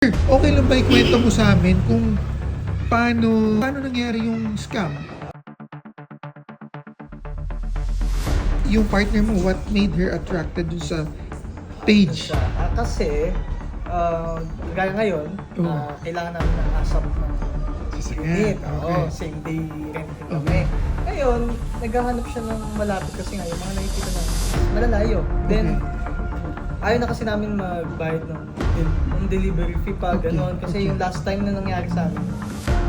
Okay lang ba ikwento mo sa amin kung paano nangyari yung scam? Yung partner mo, what made her attracted dun sa page? Kasi, gaya ngayon, Oo. kailangan namin ng ASAP ng Sasakyan, unit. okay. Oo, same day renting kami. Ngayon, naghahanap siya ng malapit kasi nga yung mga nakikita na malalayo. Then, ayaw na kasi namin magbayad ng delivery fee pa, Okay, gano'n. Kasi okay. yung last time na nangyari sa amin,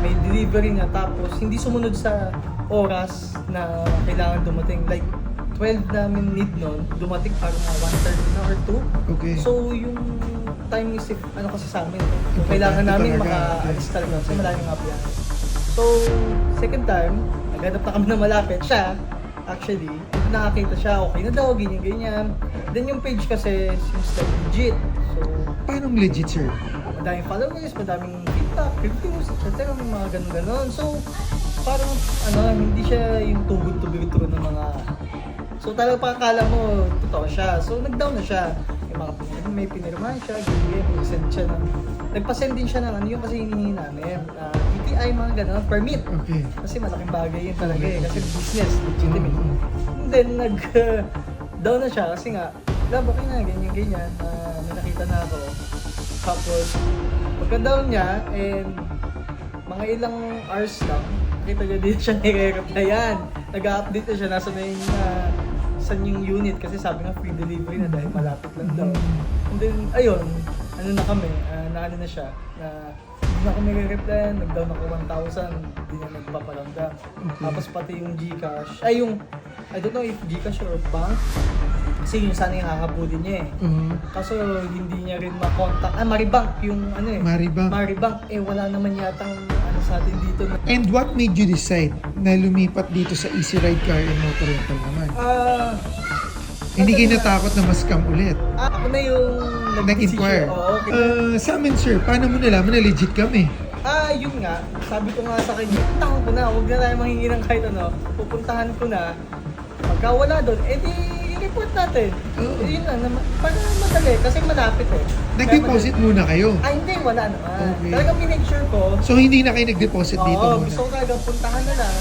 may delivery na tapos hindi sumunod sa oras na kailangan dumating. Like, 12 namin need nun, dumating parang mga 1:30 na or 2. Okay. So, yung time is, ano kasi sa amin, so, Importante kailangan namin talaga, maka-alis talaga kasi malayo nga biyahe. So, second time, naghanap na kami na malapit siya. Actually, nakakita siya, okay na daw, ganyan-ganyan. Then yung page kasi seems like legit. So, Paano legit, sir? madaming followers, madaming feedback, reviews, etc. May mga ganun-ganon. So, parang hindi siya yung too good to be true ng mga... So, talagang pakakala mo, totoo siya. So, nag-down na siya. May pinirmahan siya, ganyan, nag-send siya ng... Nagpa-send din siya ng yung kasi hinihingi namin. DTI, mga ganun, permit. Okay. Kasi malaking bagay yun talaga eh. Kasi business, legitimate. And then, down na siya kasi nga, okay na, ganyan-ganyan. May nakita na ako. Tapos, pagka-down niya, and mga ilang hours lang, nakita niya din siya nire-replyan. Nag-update na siya, nasa na yung saan yung unit kasi sabi nga free delivery na dahil malapit lang daw. And then, ayun, na kami, na siya, na hindi na kami re-replyan, nag-down ako 1,000, hindi na nagpapalamdam. Tapos pati yung Gcash, yung, I don't know if Gcash or bank, kasi yun sana yung hahabulin niya eh. Kaso hindi niya rin makontak, Maribank yung Maribank, wala naman yatang sa atin dito. And what made you decide na lumipat dito sa Easy Ride Car and Motor Rental naman? Hindi kayo natakot na ma-scam ulit? Ako na yung Nag-inquire? Oo, okay. Sa amin, sir, paano mo nalaman na legit kami? Yun nga, sabi ko nga sa kanya, puntahan ko na, huwag na tayo manghingi ng kahit ano, pupuntahan ko na, pagka wala doon, edi i-report natin. Yun lang, para madali, kasi malapit eh. Nag-deposit muna kayo? Hindi, wala naman. Okay. Talagang minake sure ko. So, hindi na kayo nag-deposit dito muna? Gusto ko talagang puntahan na lang,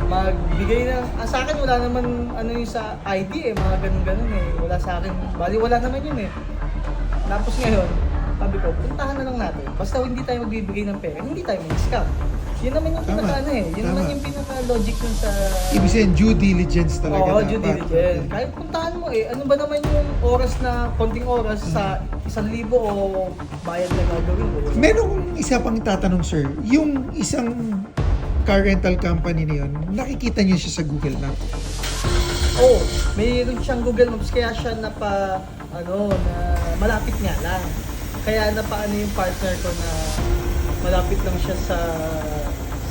magbigay na, sa akin wala naman yung sa ID mga ganun-ganun eh, wala sa akin, bali wala naman yun eh. Tapos ngayon, sabi ko, puntahan na lang natin. Basta hindi tayo magbibigay ng pera, hindi tayo mag-scam. Yun naman yung pinaka yun naman yung pinaka-logic nun sa... Ibig sabihin, due diligence talaga dapat. Due diligence. Kahit puntahan mo ano ba naman yung oras na, konting oras sa 1,000 o bayad na gagawin mo? Merong isa pang tatanong, sir. Yung isang car rental company na yun, nakikita niyo siya sa Google Maps? Mayroon siyang Google Maps kaya siya na malapit nga lang. Kaya yung partner ko na malapit lang siya sa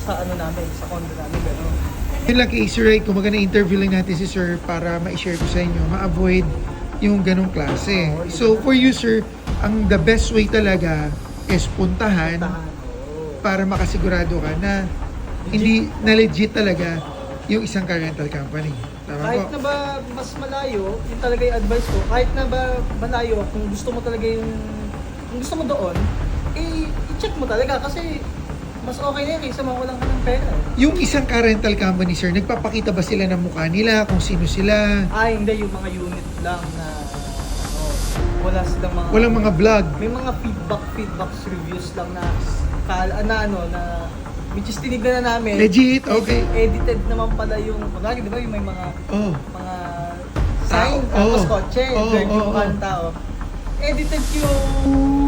namin, sa condo namin, gano'n. Yun lang kay Easy Ride, kung na-interview lang natin si sir para ma-share ko sa inyo, ma-avoid yung ganong klase. So for you, sir, the best way talaga is puntahan para makasigurado ka na hindi na legit talaga yung isang car rental company. Tama Kahit po? na ba mas malayo, yun talaga yung advice ko, kahit na ba malayo, kung gusto mo talaga kung gusto mo doon, i-check mo talaga kasi mas okay na yun kaysa mawalan ka ng pera. Yung isang car rental company, sir, nagpapakita ba sila ng mukha nila, kung sino sila? Hindi, yung mga unit lang na wala silang mga... Walang mga vlog? May mga feedbacks, reviews lang na which is tinignan na namin. Legit? Okay. Edited naman pala yung, kunwari, di ba yung may mga sign, tapos kotse, yung kanta, edited yung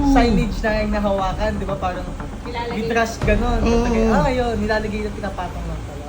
signage na hinahawakan, di ba? Parang, we trust gano'n. Yun, nilalagay na pinapatong lang pala.